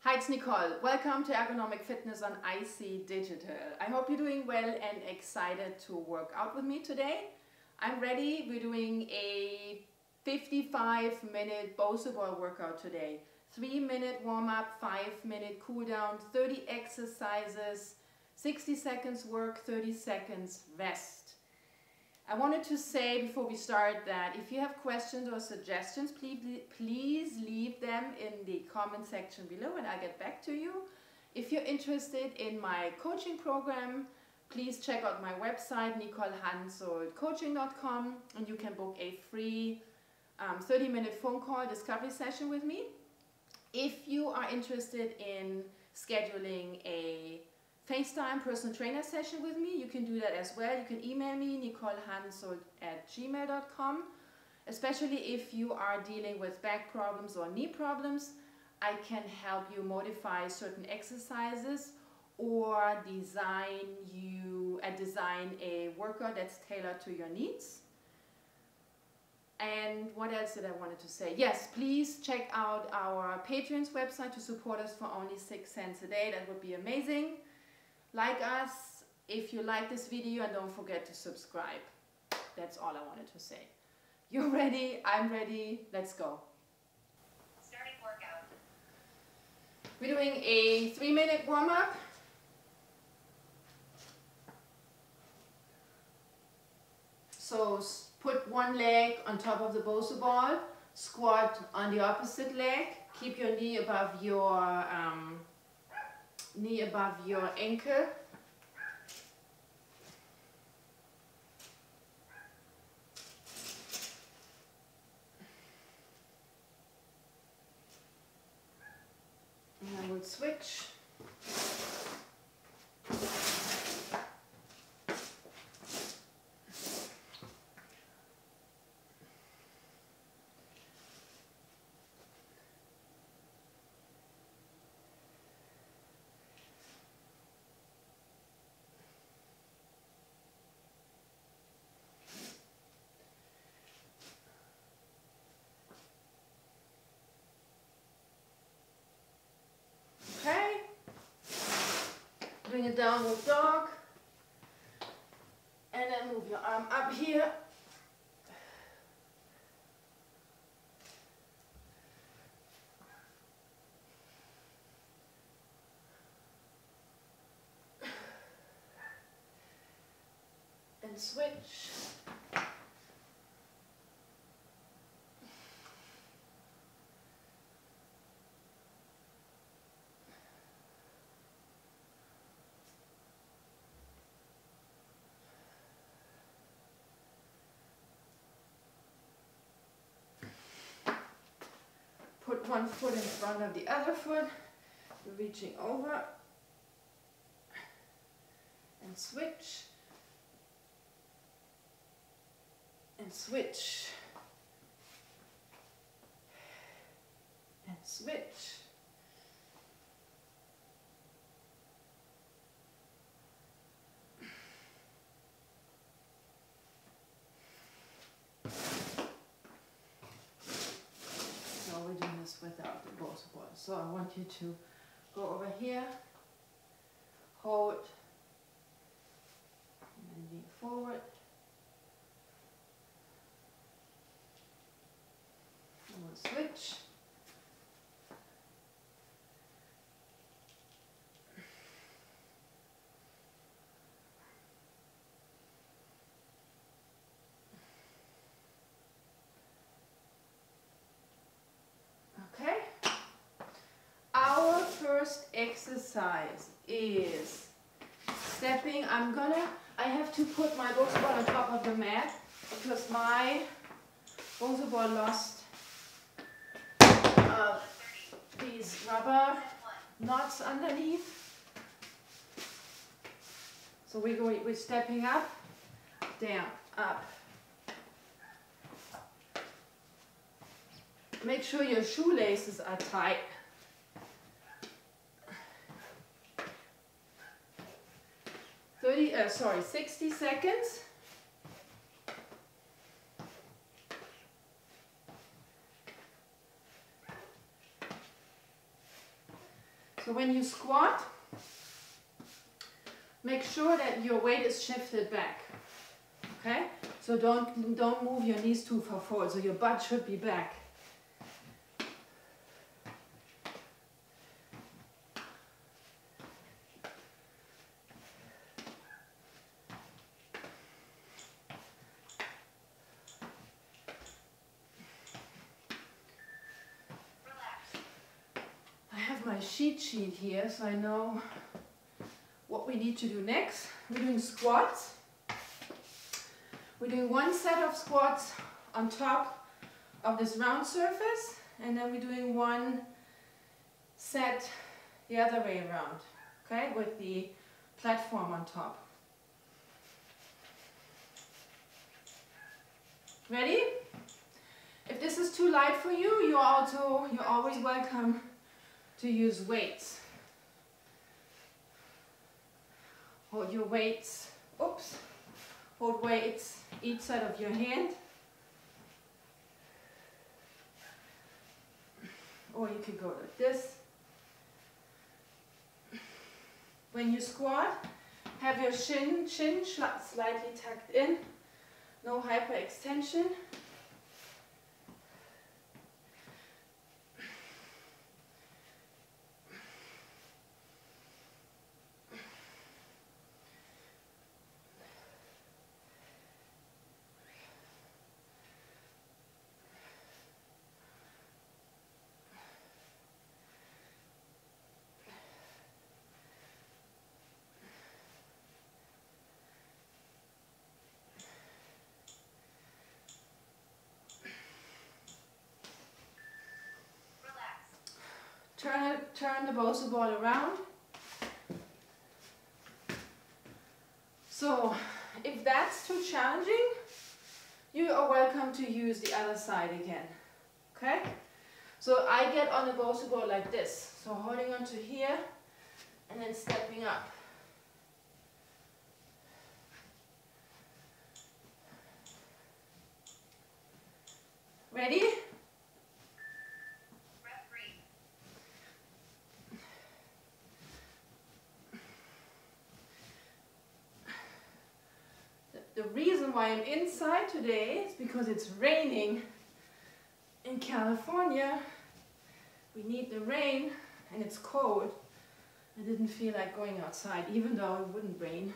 Hi, it's Nicole. Welcome to Ergonomic Fitness on IC Digital. I hope you're doing well and excited to work out with me today. I'm ready. We're doing a 55-minute Bosu ball workout today. 3-minute warm-up, 5-minute cool down, 30 exercises, 60 seconds work, 30 seconds rest. I wanted to say before we start that if you have questions or suggestions, please leave them in the comment section below and I'll get back to you. If you're interested in my coaching program, please check out my website, nicolehansoldcoaching.com, and you can book a free 30-minute phone call discovery session with me. If you are interested in scheduling a FaceTime personal trainer session with me, you can do that as well. You can email me, nicolehansold@gmail.com. Especially if you are dealing with back problems or knee problems, I can help you modify certain exercises or design a workout that's tailored to your needs. And what else did I wanted to say? Yes, please check out our Patreon's website to support us for only 6 cents a day. That would be amazing. Like us if you like this video, and don't forget to subscribe. That's all I wanted to say. You're ready, I'm ready, let's go. Starting workout. We're doing a 3-minute warm-up. So put one leg on top of the Bosu ball, squat on the opposite leg, keep your knee above your ankle. And I will switch. Bring a downward dog, and then move your arm up here. And switch. Put one foot in front of the other foot, reaching over, and switch, and switch, and switch. We're doing this without the Bosu ball. So I want you to go over here, hold, and then lean forward. And we'll switch. Our first exercise is stepping. I have to put my Bosu ball on top of the mat because my Bosu ball lost these rubber knots underneath. So we're stepping up, down, up. Make sure your shoelaces are tight. 60 seconds. So when you squat, make sure that your weight is shifted back. Okay? So don't move your knees too far forward. So your butt should be back. My cheat sheet here, so I know what we need to do next. We're doing squats. We're doing one set of squats on top of this round surface, and then we're doing one set the other way around, okay, with the platform on top. Ready? If this is too light for you, you're always welcome to use weights. Hold your weights, hold weights each side of your hand. Or you could go like this. When you squat, have your shin slightly tucked in, no hyperextension. Turn the Bosu ball around. So, if that's too challenging, you are welcome to use the other side again. Okay? So I get on the Bosu ball like this. So holding on to here and then stepping up. Ready? The reason why I'm inside today is because it's raining in California. We need the rain and it's cold. I didn't feel like going outside even though it wouldn't rain.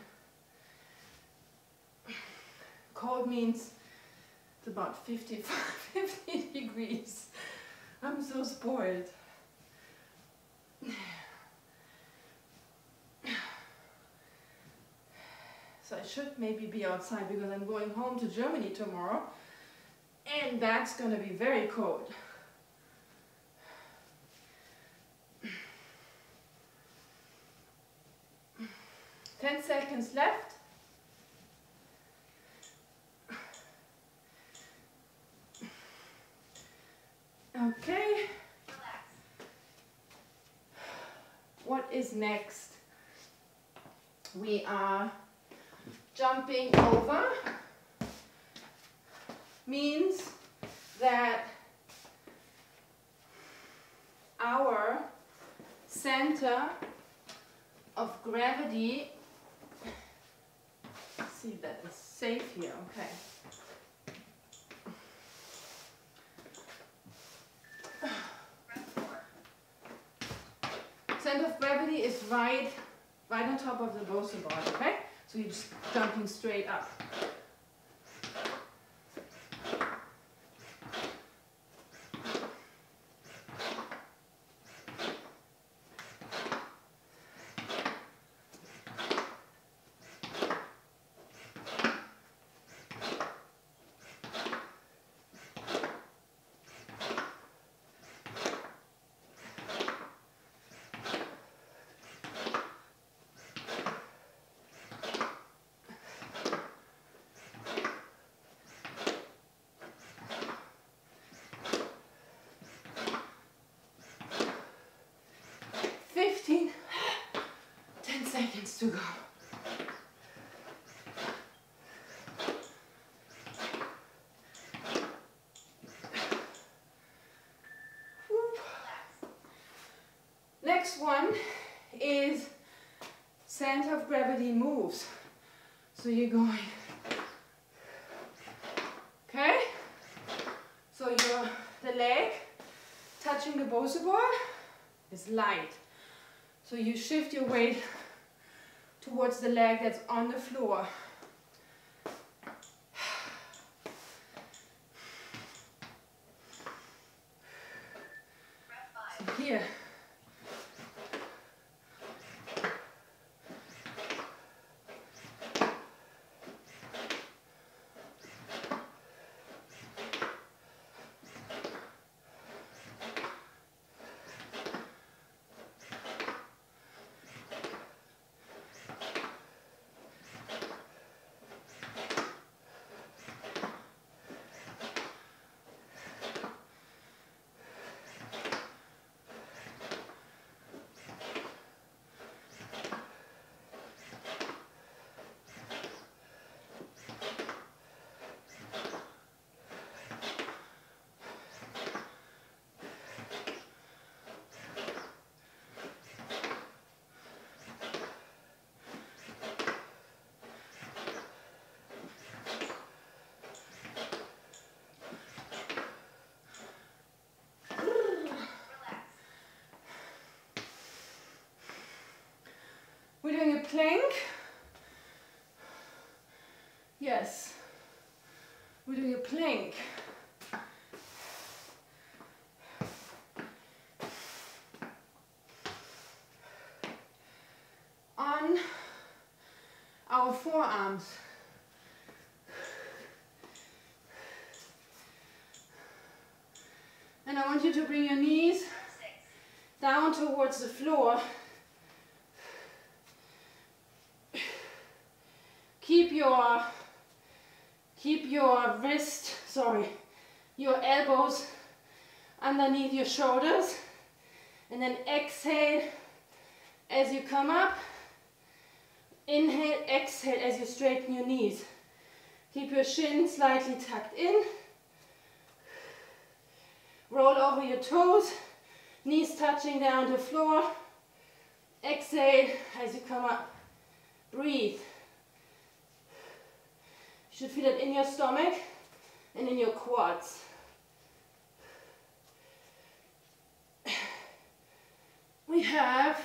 Cold means it's about 50 degrees. I'm so spoiled. So I should maybe be outside because I'm going home to Germany tomorrow and that's going to be very cold. Ten seconds left. Okay. What is next? We are jumping over. Means that our center of gravity, see that is safe here, okay. Center of gravity is right on top of the Bosu ball, okay? So you're just jumping straight up. Seconds to go. next one is center of gravity moves. So you're going, okay? So the leg touching the Bosu board is light. So you shift your weight towards the leg that's on the floor. So here. We're doing a plank. Yes. We're doing a plank. On our forearms. And I want you to bring your knees down towards the floor. Keep your your elbows underneath your shoulders, and then exhale as you come up. Inhale, exhale as you straighten your knees. Keep your shin slightly tucked in. Roll over your toes, knees touching down the floor. Exhale as you come up. Breathe. You should feel it in your stomach and in your quads. We have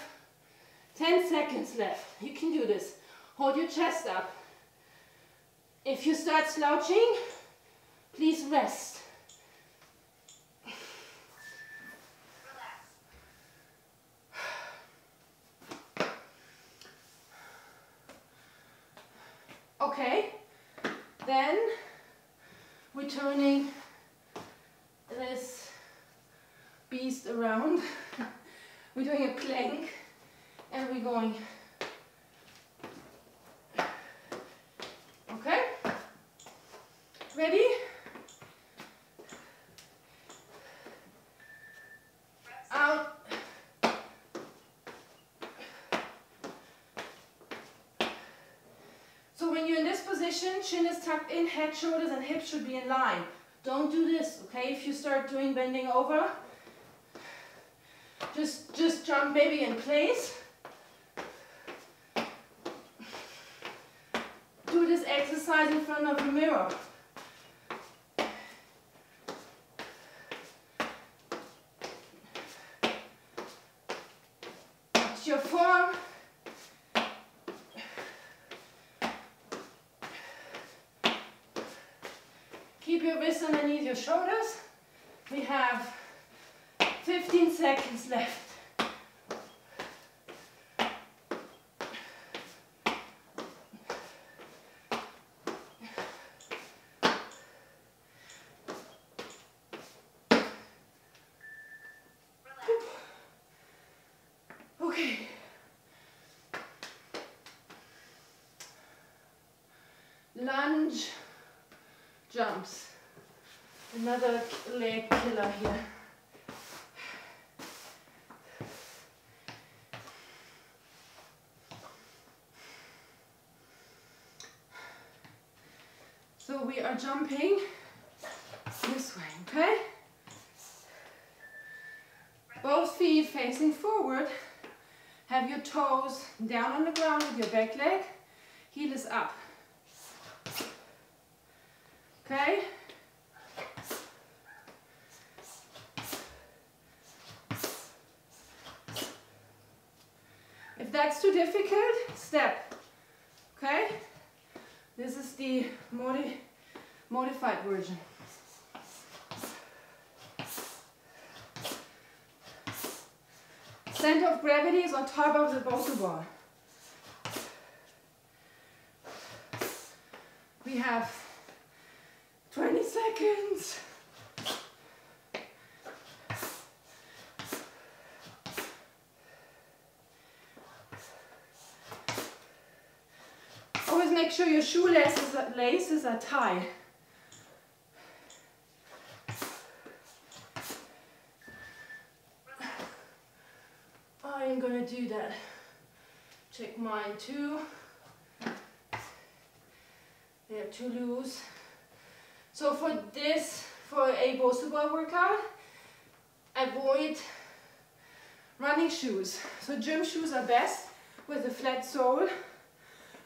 10 seconds left. You can do this. Hold your chest up. If you start slouching, please rest. Okay, then we're turning this beast around. We're doing a plank and we're going. Okay, ready? Out. So when you're in this position, chin is tucked in, head, shoulders and hips should be in line. Don't do this, okay? If you start doing bending over, just jump maybe in place. Do this exercise in front of the mirror. Watch your form. Keep your wrists underneath your shoulders. We have 15 seconds left. Okay. Lunge jumps. Another leg killer here. So we are jumping this way, okay? Both feet facing forward. Have your toes down on the ground with your back leg. Heel is up. Okay? If that's too difficult, step. Okay? This is the modified version. Center of gravity is on top of the Bosu ball. We have 20 seconds. Always make sure your shoelaces are tied. I'm gonna do that. Check mine too. They're too loose. So for a Bosu ball workout, avoid running shoes. So gym shoes are best with a flat sole.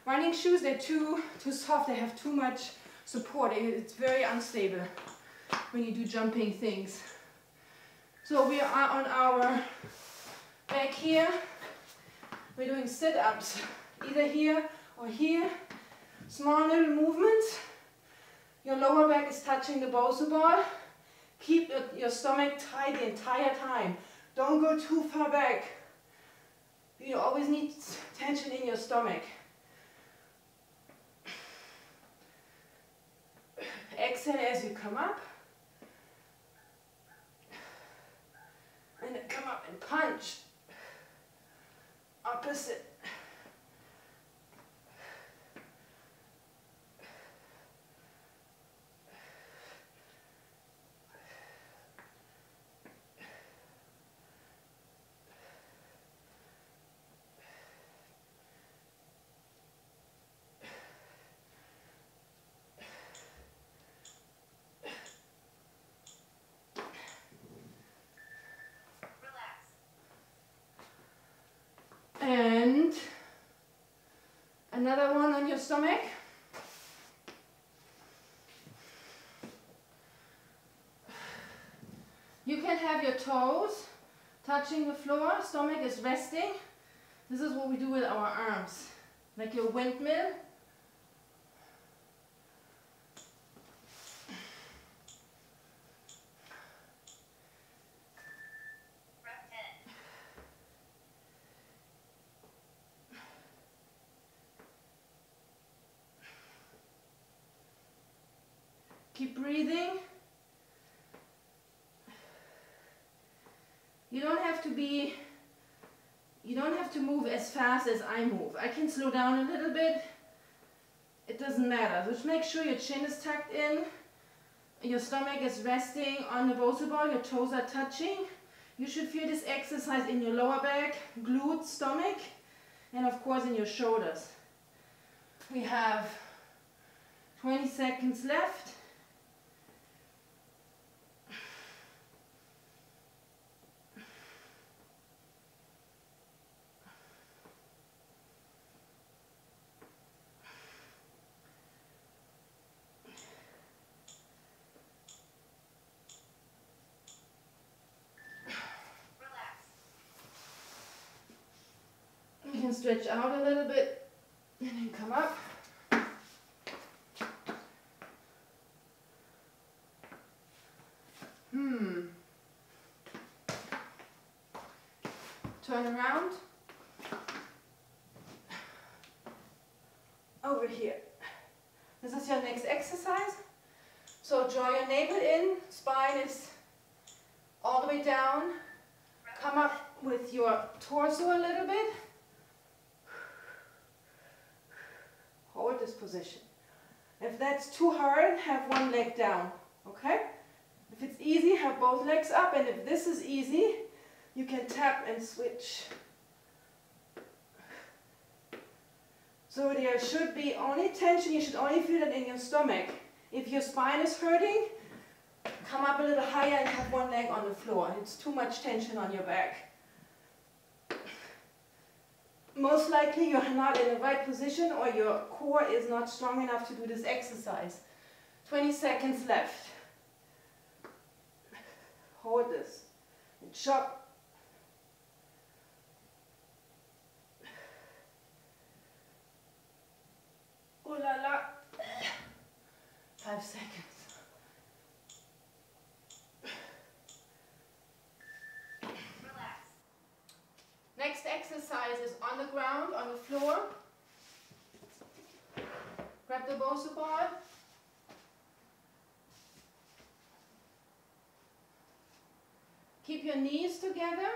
Running shoes, they're too soft, they have too much support. It's very unstable when you do jumping things. So we are on our back here. We're doing sit-ups, either here or here. Small little movements. Your lower back is touching the Bosu ball. Keep your stomach tight the entire time. Don't go too far back. You always need tension in your stomach. Exhale as you come up. And then come up and punch. Opposite. And another one on your stomach. You can have your toes touching the floor, stomach is resting. This is what we do with our arms, like your windmill. Keep breathing. You don't have to move as fast as I move. I can slow down a little bit. It doesn't matter. Just make sure your chin is tucked in. Your stomach is resting on the Bosu ball. Your toes are touching. You should feel this exercise in your lower back, glutes, stomach, and of course in your shoulders. We have 20 seconds left. You can stretch out a little bit and then come up. Turn around. Over here. This is your next exercise. So draw your navel in, spine is all the way down. Come up with your torso a little bit. Hold this position. If that's too hard, have one leg down, okay? If it's easy, have both legs up, and if this is easy, you can tap and switch. So there should be only tension, you should only feel it in your stomach. If your spine is hurting, come up a little higher and have one leg on the floor. It's too much tension on your back. most likely you're not in the right position or your core is not strong enough to do this exercise. 20 seconds left. Hold this and chop. Oh la la. 5 seconds. Next exercise is on the ground, on the floor. Grab the Bosu ball. Keep your knees together.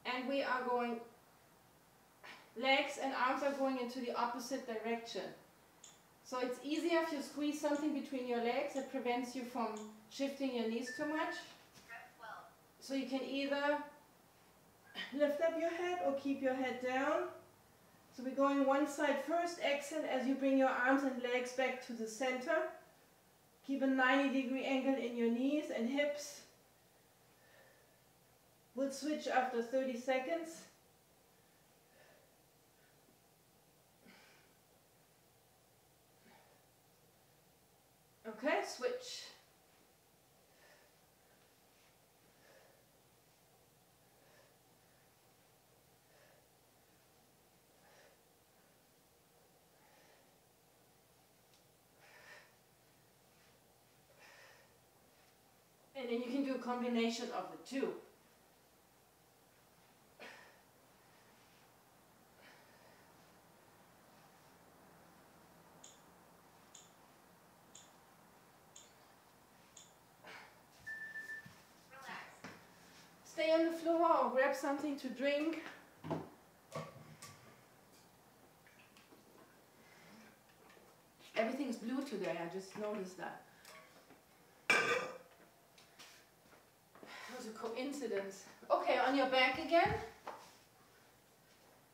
And we are going, legs and arms are going into the opposite direction. So it's easier if you squeeze something between your legs. It prevents you from shifting your knees too much. So you can either lift up your head or keep your head down. So we're going one side first. Exhale as you bring your arms and legs back to the center. Keep a 90-degree angle in your knees and hips. We'll switch after 30 seconds. Okay, switch. And then you can do a combination of the two. Stay on the floor or grab something to drink. Everything's blue today, I just noticed that. It was a coincidence. Okay, on your back again.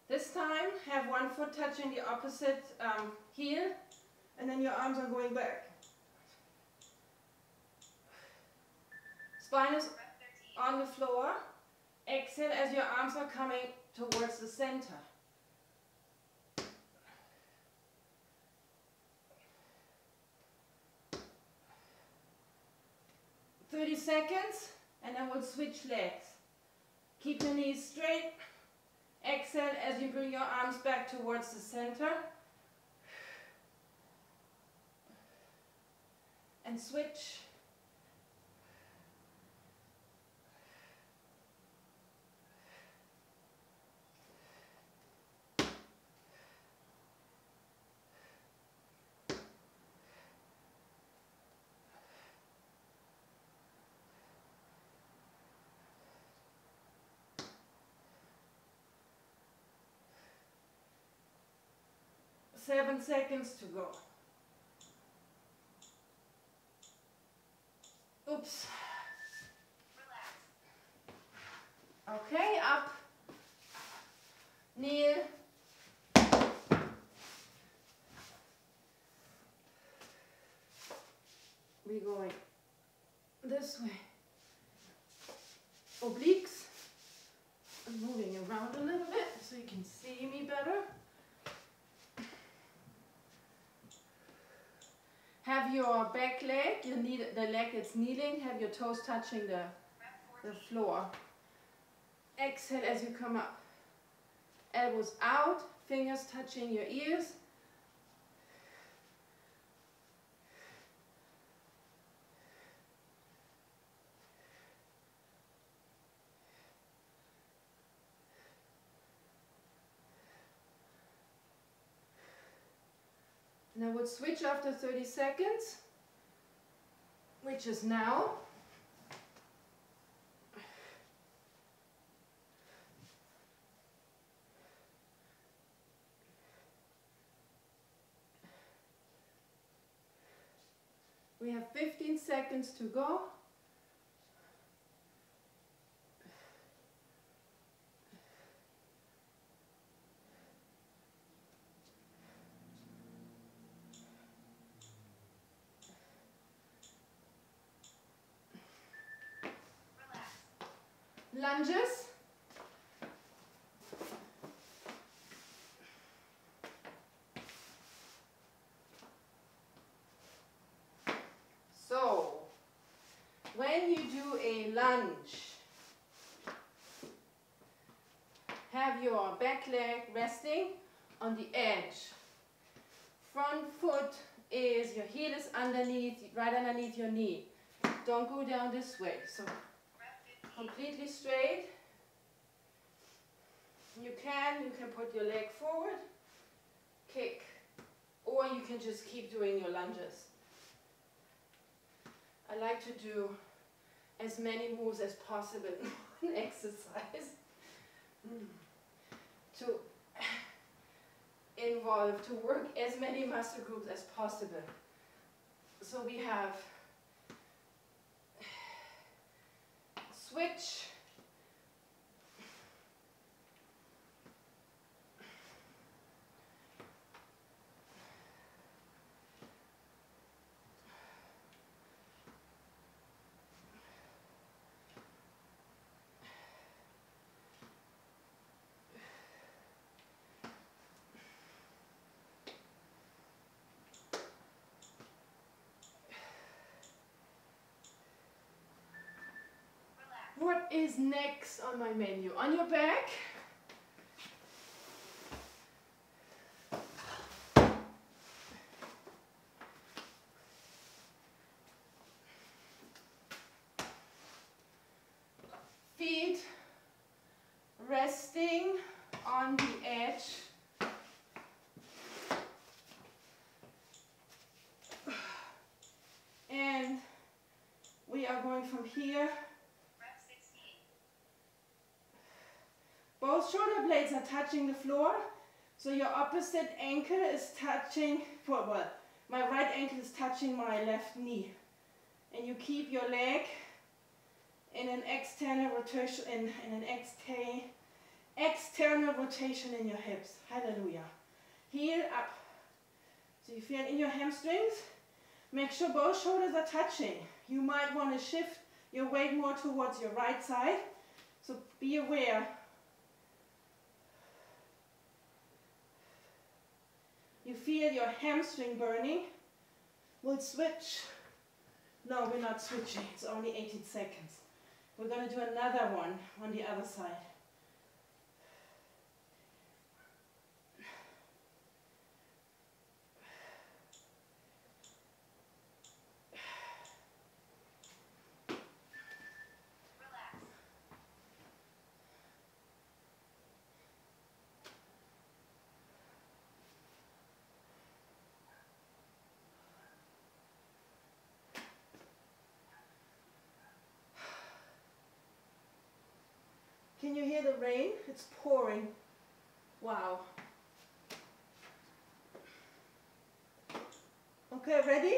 This time, have one foot touching the opposite heel, and then your arms are going back. Spine is on the floor. Exhale as your arms are coming towards the center. "30 seconds, and then we'll switch legs. Keep your knees straight. Exhale as you bring your arms back towards the center. And switch. Seven seconds to go. Oops. Relax. Okay, up. Kneel. We're going this way. Obliques. I'm moving around a little bit so you can see me better. Have your back leg, the leg that's kneeling, have your toes touching the floor. Exhale as you come up. Elbows out, fingers touching your ears. And I would switch after 30 seconds, which is now. We have 15 seconds to go. Lunges. Then you do a lunge. Have your back leg resting on the edge. Front foot is, your heel is underneath, right underneath your knee. Don't go down this way. So completely straight. You can put your leg forward, kick, or you can just keep doing your lunges. I like to do as many moves as possible in exercise to involve, to work as many muscle groups as possible. So we have switch, what is next on my menu? On your back, feet resting on the edge. And we are going from here. Both shoulder blades are touching the floor, so your opposite ankle is touching, well, my right ankle is touching my left knee. And you keep your leg in an external rotation, in an external rotation in your hips. Hallelujah. Heel up. So you feel in your hamstrings. Make sure both shoulders are touching. You might want to shift your weight more towards your right side. So be aware. You feel your hamstring burning. We'll switch. No, we're not switching. It's only 18 seconds. We're going to do another one on the other side. Can you hear the rain? It's pouring. Wow. Okay, ready?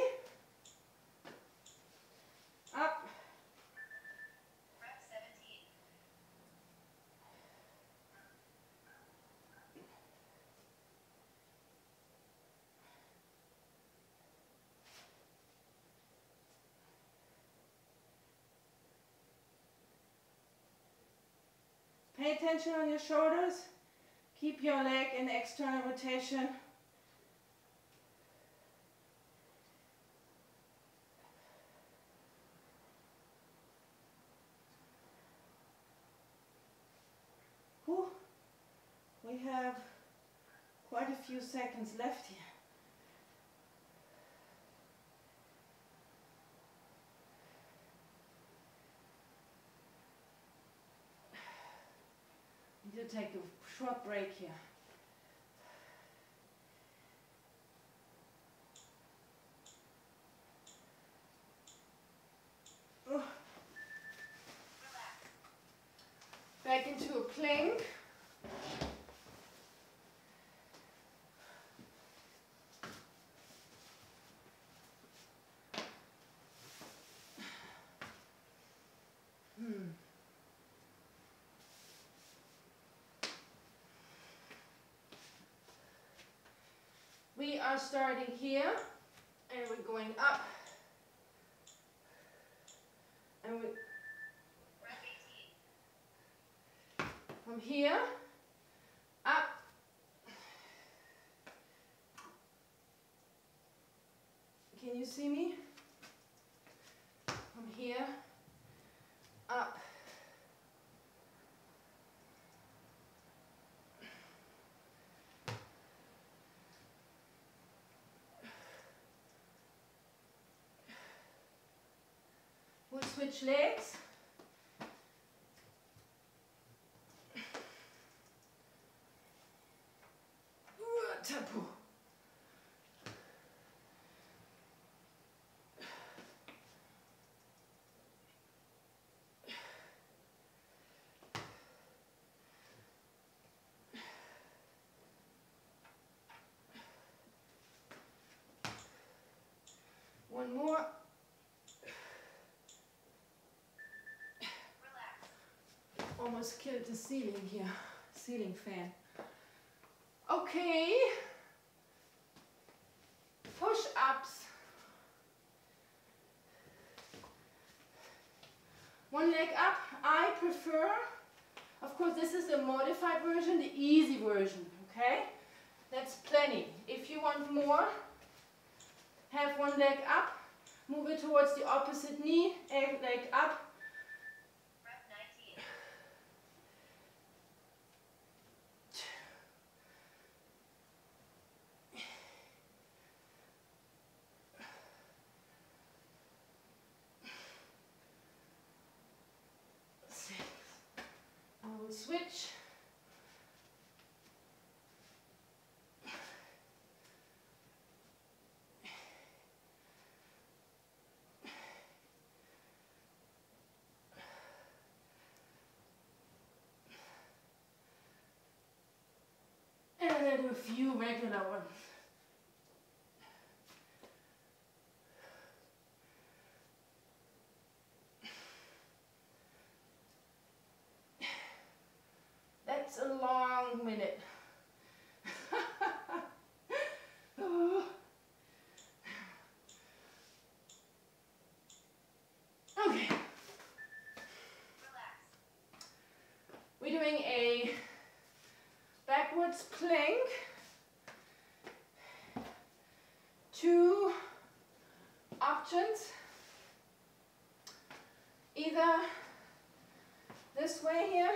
Up. Rep 17. Pay attention on your shoulders. Keep your leg in external rotation. Whew. We have quite a few seconds left here. Need to take a short break here. Back into a plank. We are starting here and we're going up. And we from here up. Can you see me? From here switch legs. Tapu. One more. Relax. Almost killed the ceiling here. Ceiling fan. Okay. Push-ups. One leg up. I prefer, of course, this is the modified version, the easy version, okay? That's plenty. If you want more, have one leg up, move it towards the opposite knee, leg up. Rep 19. Six. I will switch. And then a few regular ones. That's a long minute. Oh. Okay. Relax. We're doing a backwards plank. Two options. Either this way here,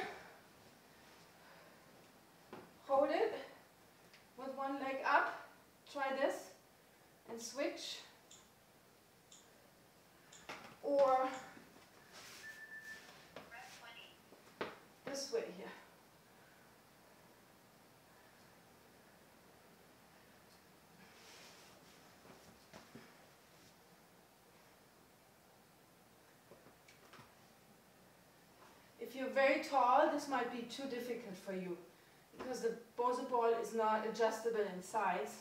hold it with one leg up, try this and switch, or Rep 20. this way here. If you're very tall, this might be too difficult for you because the Bosu ball is not adjustable in size.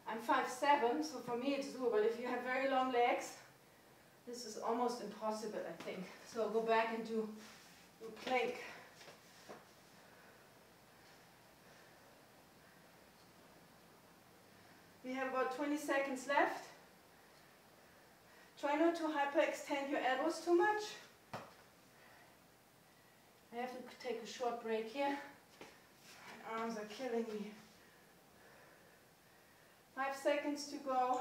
I'm 5'7", so for me it's doable. If you have very long legs, this is almost impossible, I think. So go back and do plank. We have about 20 seconds left. Try not to hyperextend your elbows too much. I have to take a short break here. My arms are killing me. 5 seconds to go.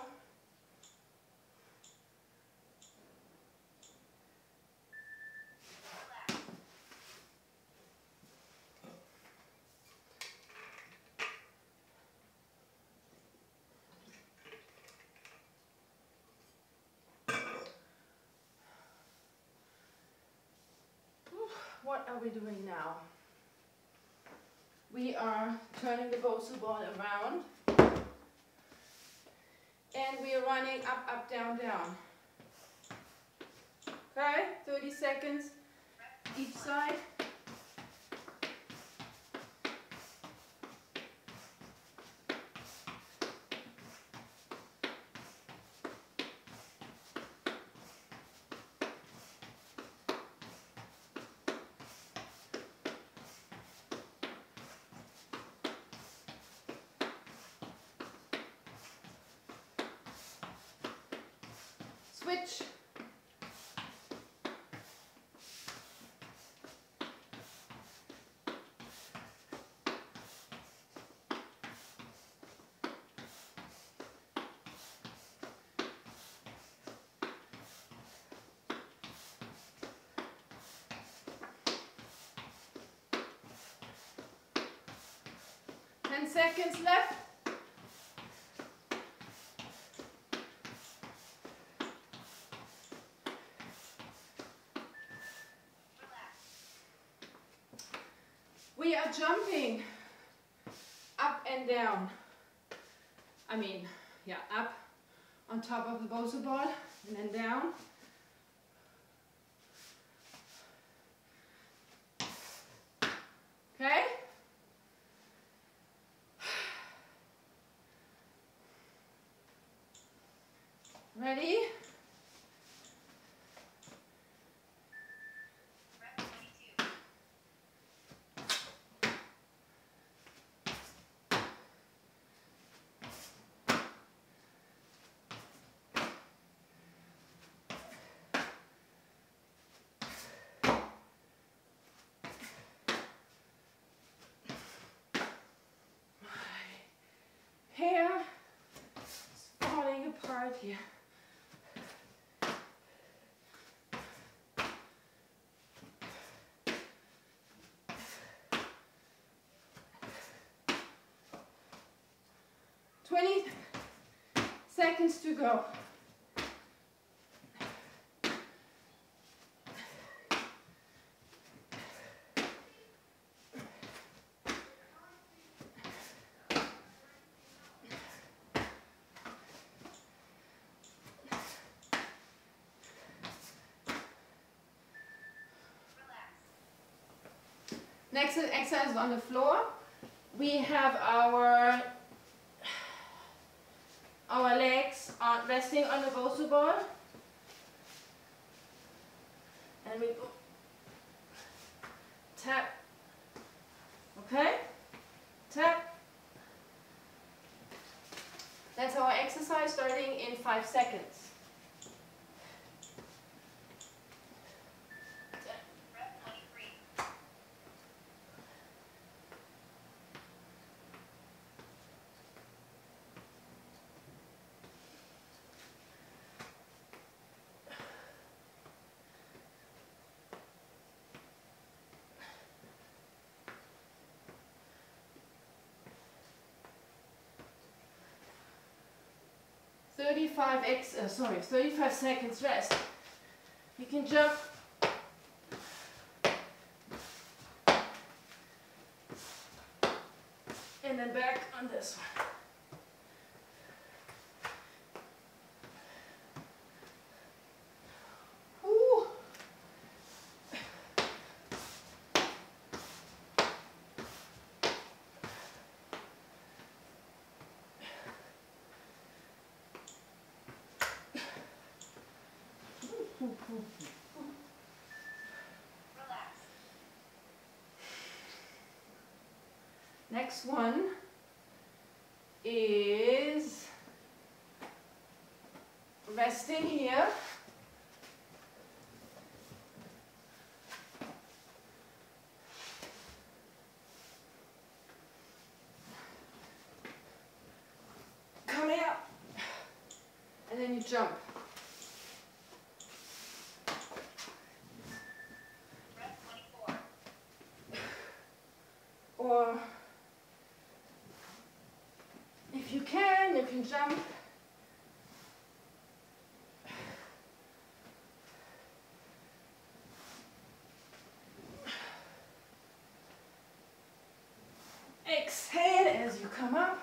Relax. What are we doing now? We are turning the Bosu ball around and we are running up, up, down, down. Okay, 30 seconds each side. Switch. Ten seconds left. jumping up and down. I mean, yeah, up on top of the Bosu ball and then down. Okay? Ready? Rep 22. 20 seconds to go. Next exercise is on the floor. We have our legs resting on the Bosu ball. And we go tap. Okay? Tap. That's our exercise starting in 5 seconds. Rep 23. 35 seconds rest. You can jump. And then back on this one. Woo. Relax. Next one is resting here. Coming up. And then you jump. Rep 24. Or if you can jump. Exhale as you come up.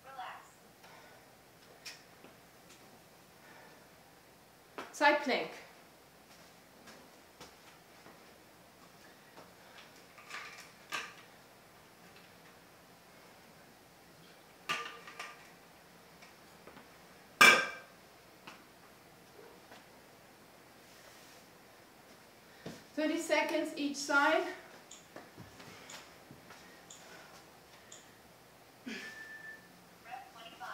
Relax. Side plank. Thirty seconds each side. Rep 25.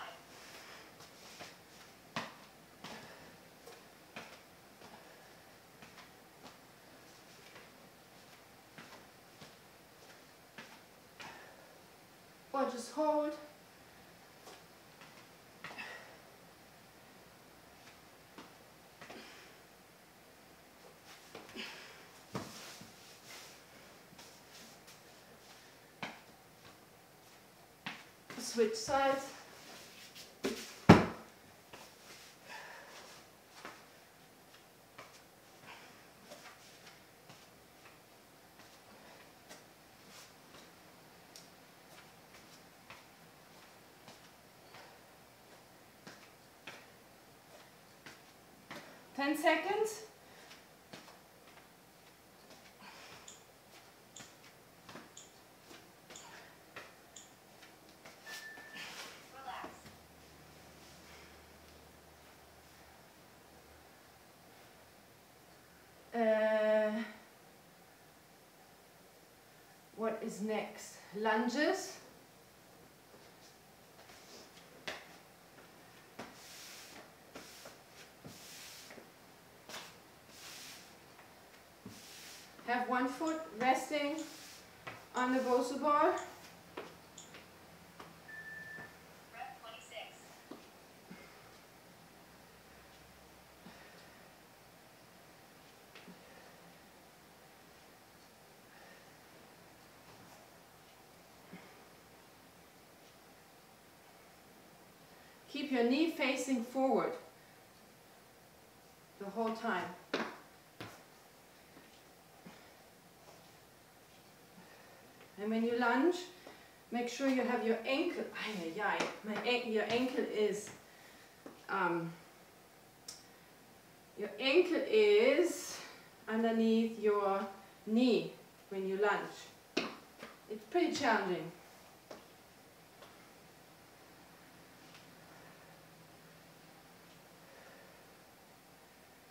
or just hold. Switch sides. Ten seconds. What is next? Lunges. Have one foot resting on the Bosu ball. Rep 26. Keep your knee facing forward the whole time. And when you lunge, make sure you have your ankle. Your ankle is underneath your knee when you lunge. It's pretty challenging.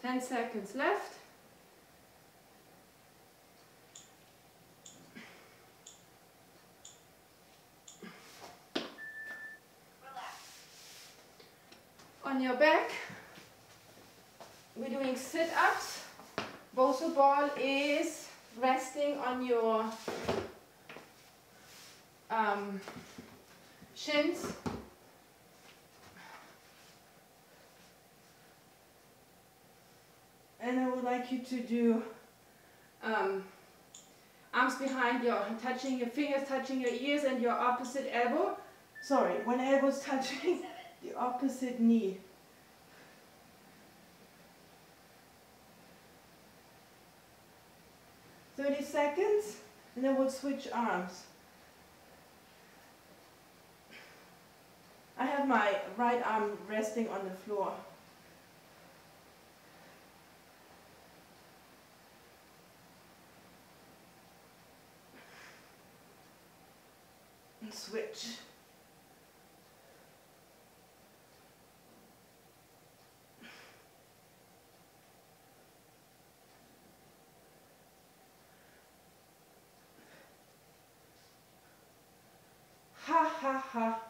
Ten seconds left. On your back, we're doing sit-ups. Bosu ball is resting on your shins. And I would like you to do arms behind touching your fingers, touching your ears and your opposite elbow. Sorry, one elbow is touching the opposite knee. "30 seconds, and then we'll switch arms. I have my right arm resting on the floor. And switch. Ha ha ha.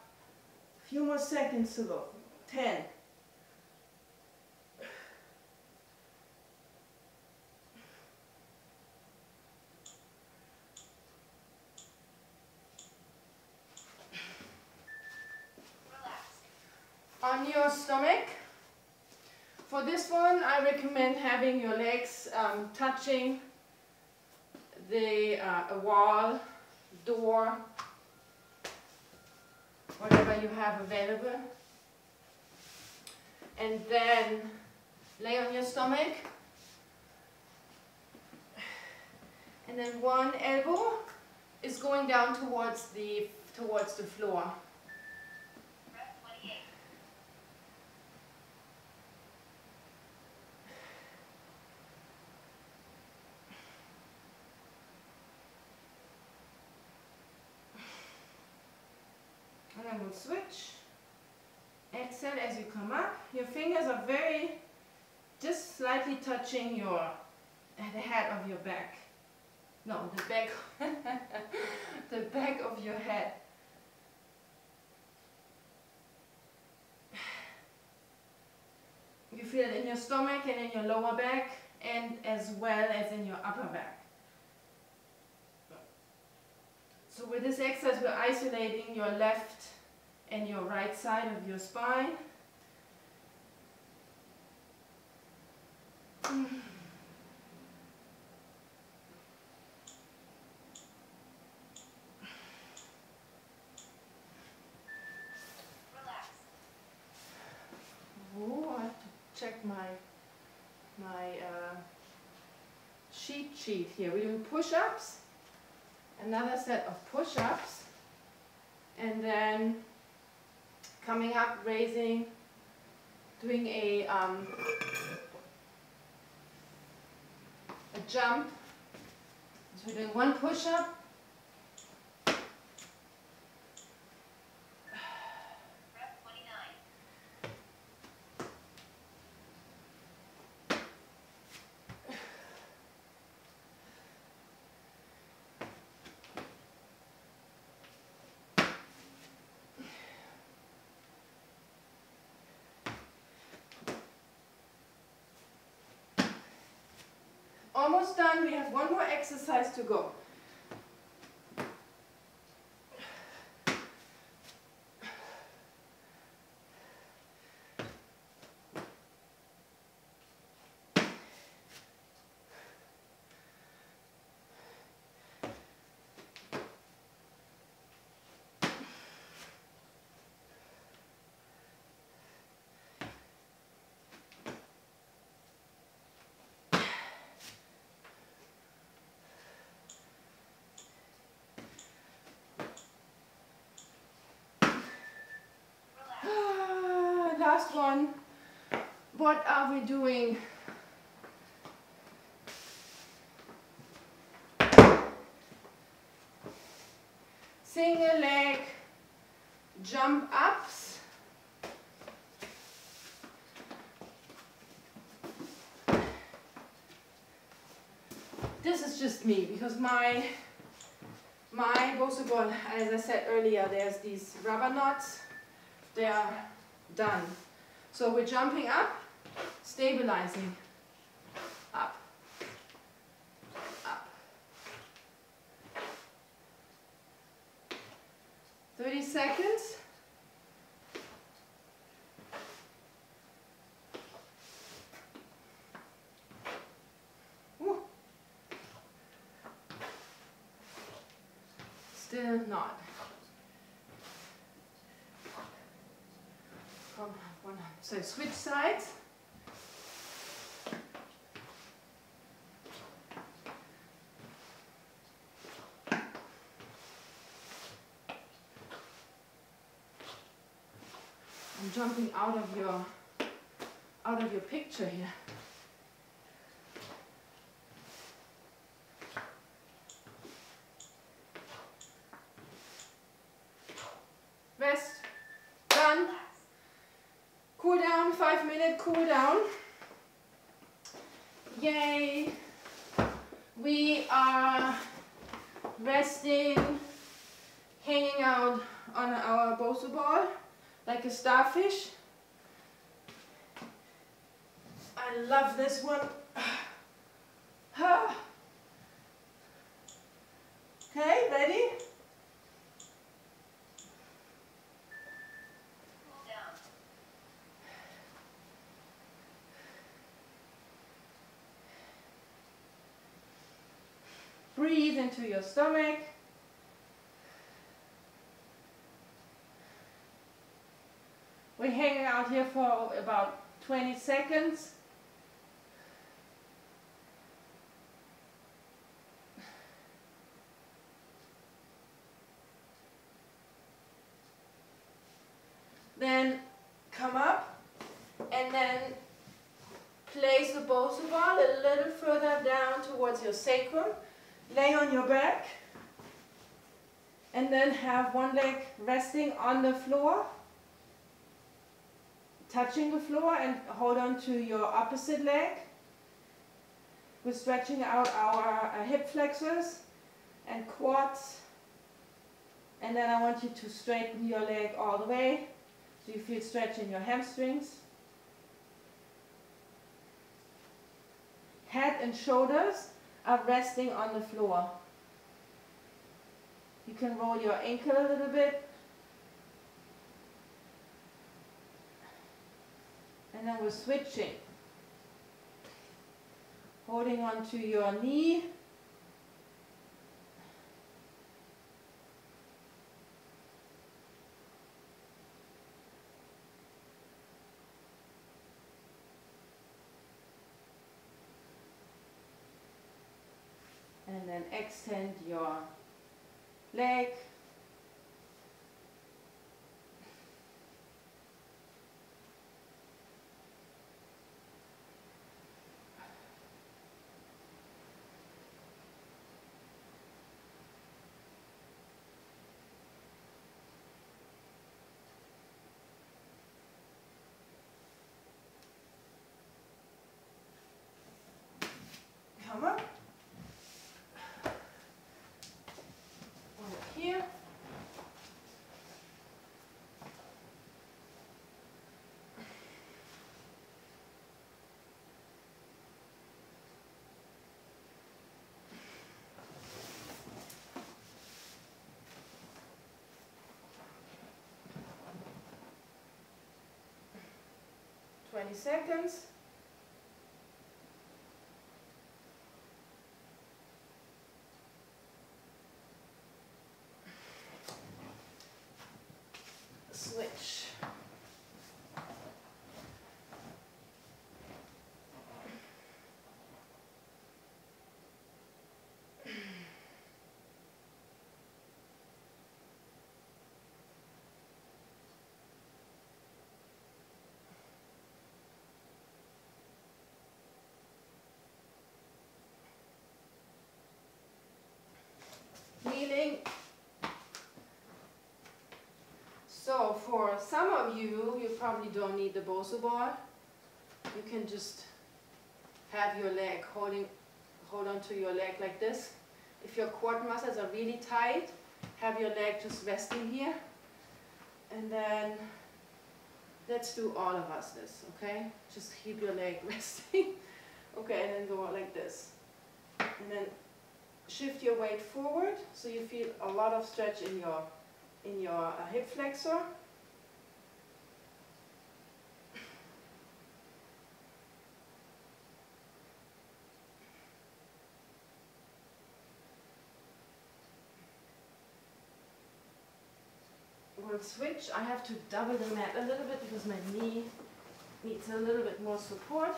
Few more seconds to go. 10. Relax. On your stomach. For this one, I recommend having your legs touching the a wall, door, whatever you have available. And then lay on your stomach. And then one elbow is going down towards the floor. Rep 28. And then we'll switch. Exhale as you come up. Your fingers are just slightly touching the head of your back. No, the back, the back of your head. You feel it in your stomach and in your lower back, and as well as in your upper back. So with this exercise, we're isolating your left and your right side of your spine. Relax. Oh, I have to check my cheat sheet here. We're doing push-ups, another set of push-ups, and then coming up, raising, doing a jump. So we're doing one push-up, Rep 29. almost done. We have one more exercise to go. Last one. What are we doing? Single leg jump ups. This is just me because my Bosu ball, as I said earlier, there's these rubber knots. They are done. So we're jumping up, stabilizing, up, up. 30 seconds. Woo. Still not. So switch sides. I'm jumping out of your picture here. Rest. Done. Cool down, 5-minute cool down. Yay! We are resting, hanging out on our Bosu ball like a starfish. I love this one. Okay, ready? Cool down. Breathe into your stomach. We're hanging out here for about 20 seconds. Then come up and then place the Bosu ball a little further down towards your sacrum. Lay on your back and then have one leg resting on the floor, touching the floor, and hold on to your opposite leg. We're stretching out our hip flexors and quads, and then I want you to straighten your leg all the way so you feel stretch in your hamstrings. Head and shoulders are resting on the floor. You can roll your ankle a little bit. And then we're switching. Holding on to your knee. And then extend your leg. Come on. Over here. Seconds. Switch. Kneeling. So for some of you, you probably don't need the Bosu ball. You can just have your leg hold on to your leg like this. If your quad muscles are really tight, have your leg just resting here. And then let's do all of us this, okay? Just keep your leg resting. Okay, and then go like this. And then shift your weight forward so you feel a lot of stretch in your hip flexor. We'll switch. I have to double the mat a little bit because my knee needs a little bit more support.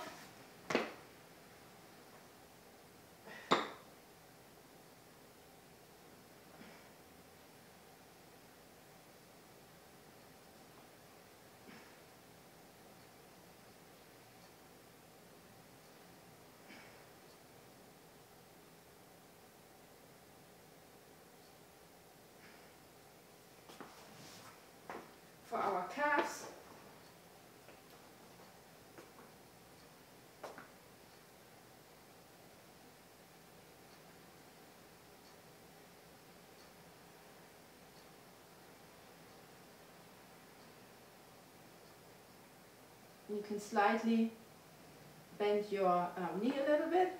For our calves, you can slightly bend your knee a little bit,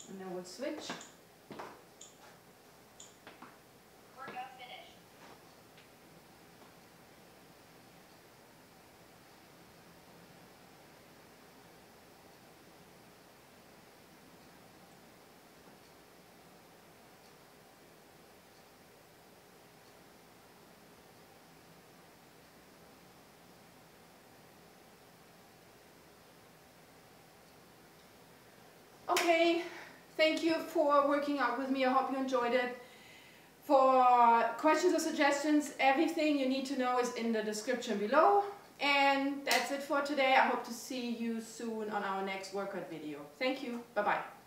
and then we'll switch. Okay, thank you for working out with me. I hope you enjoyed it. For questions or suggestions, everything you need to know is in the description below. And that's it for today. I hope to see you soon on our next workout video. Thank you. Bye-bye.